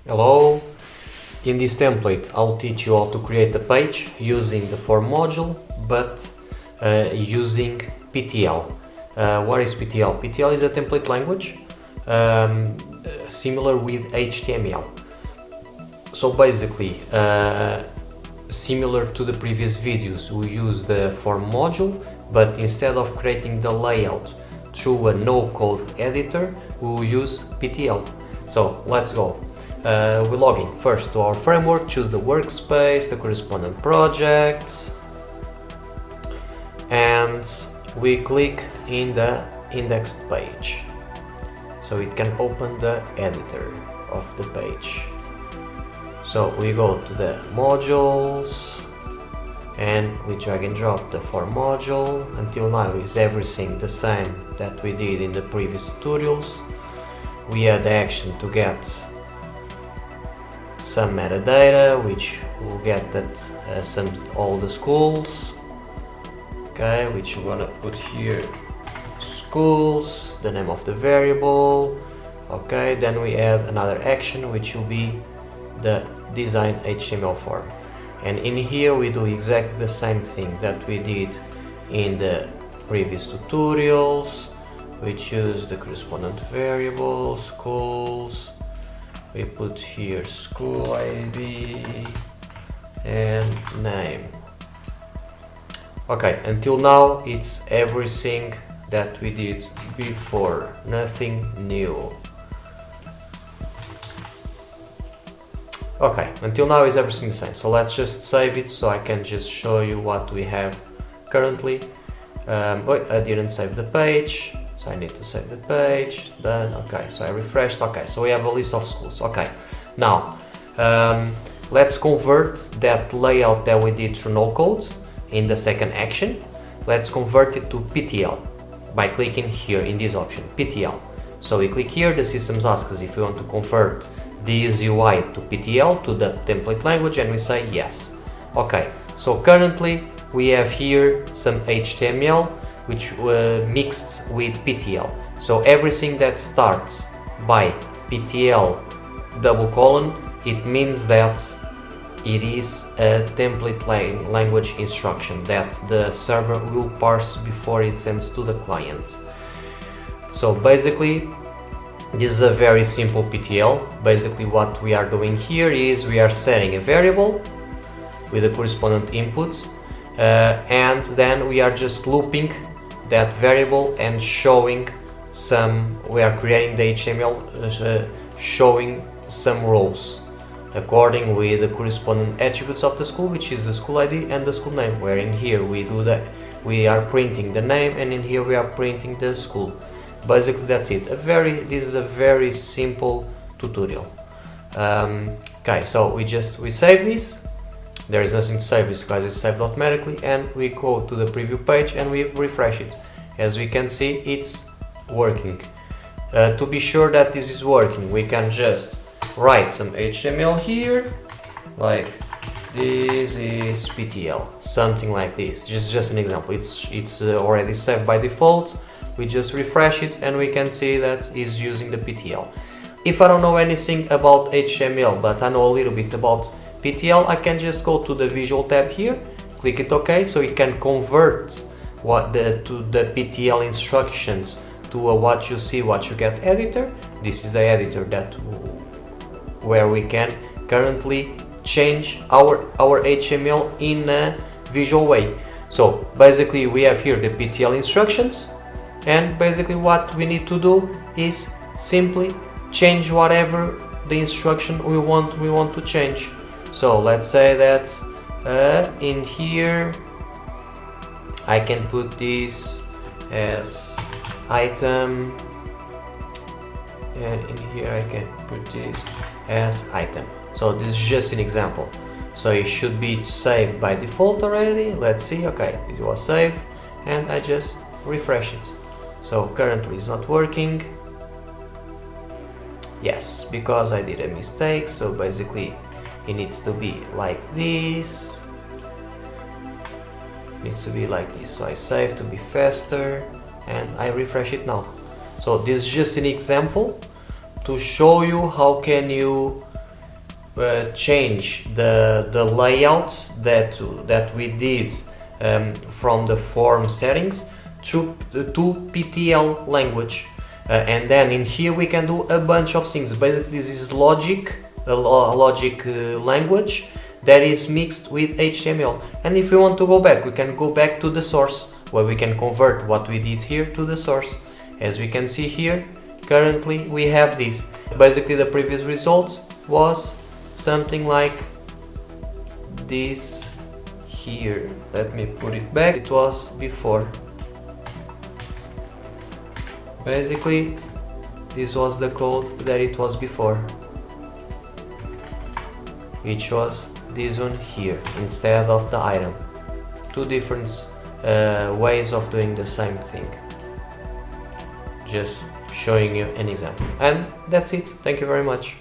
Hello, in this template I'll teach you how to create a page using the form module, but using PTL. What is PTL? PTL is a template language similar with HTML. So basically, similar to the previous videos, we use the form module, but instead of creating the layout through a no-code editor, we will use PTL. So let's go. We log in first to our framework, choose the workspace, the corresponding projects, and we click in the indexed page. So it can open the editor of the page. So we go to the modules and we drag and drop the form module. Until now is everything the same that we did in the previous tutorials. We add the action to get some metadata, which will get that all the schools. Okay, which we're gonna put here schools, the name of the variable. Okay, then we add another action, which will be the design HTML form, and in here we do exactly the same thing that we did in the previous tutorials. We choose the correspondent variable, schools, we put here school ID and name. Okay, until now it's everything that we did before, nothing new. Okay, until now is everything the same. So let's just save it so I can just show you what we have currently. Wait, I didn't save the page, so I need to save the page. Done. Okay, so I refreshed. Okay, so we have a list of schools. Okay, now let's convert that layout that we did through no code in the second action. Let's convert it to PTL by clicking here in this option, PTL. So we click here, the system asks us if we want to convert this UI to PTL, to the template language, and we say yes. Okay, so currently we have here some HTML which mixed with PTL. So everything that starts by PTL : it means that it is a template language instruction that the server will parse before it sends to the client. So basically this is a very simple PTL. Basically what we are doing here is we are setting a variable with the corresponding inputs, and then we are just looping that variable and showing some, we are creating the HTML showing some rows according with the corresponding attributes of the school, which is the school ID and the school name, where in here we do that, we are printing the name, and in here we are printing the school. Basically that's it. This is a very simple tutorial. Okay, so we save this. There is nothing to save because it's saved automatically, and we go to the preview page and we refresh it. As we can see, it's working. To be sure that this is working, we can just write some HTML here, like this is PTL, something like this. Just an example. It's already saved by default. We just refresh it and we can see that it's using the PTL. If I don't know anything about HTML, but I know a little bit about PTL, I can just go to the visual tab here, click it OK, so it can convert to the PTL instructions to a what you see, what you get editor. This is the editor where we can currently change our HTML in a visual way. So basically we have here the PTL instructions, and basically what we need to do is simply change whatever the instruction we want to change. So let's say that in here I can put this as item, and in here I can put this as item. So this is just an example. So it should be saved by default already. Let's see. Okay, it was saved, and I just refresh it. So currently it's not working. Yes, because I did a mistake. So basically it needs to be like this. It needs to be like this. So I save to be faster and I refresh it now. So this is just an example to show you how can you change the layout that we did from the form settings to PTL language. And then in here we can do a bunch of things. Basically this is logic, a logic language that is mixed with HTML. And if we want to go back, we can go back to the source, where we can convert what we did here to the source. As we can see here, currently we have this. Basically the previous result was something like this here. Let me put it back. It was before. Basically this was the code that it was before, which was this one here instead of the item. Two different ways of doing the same thing. Just showing you an example. And that's it. Thank you very much.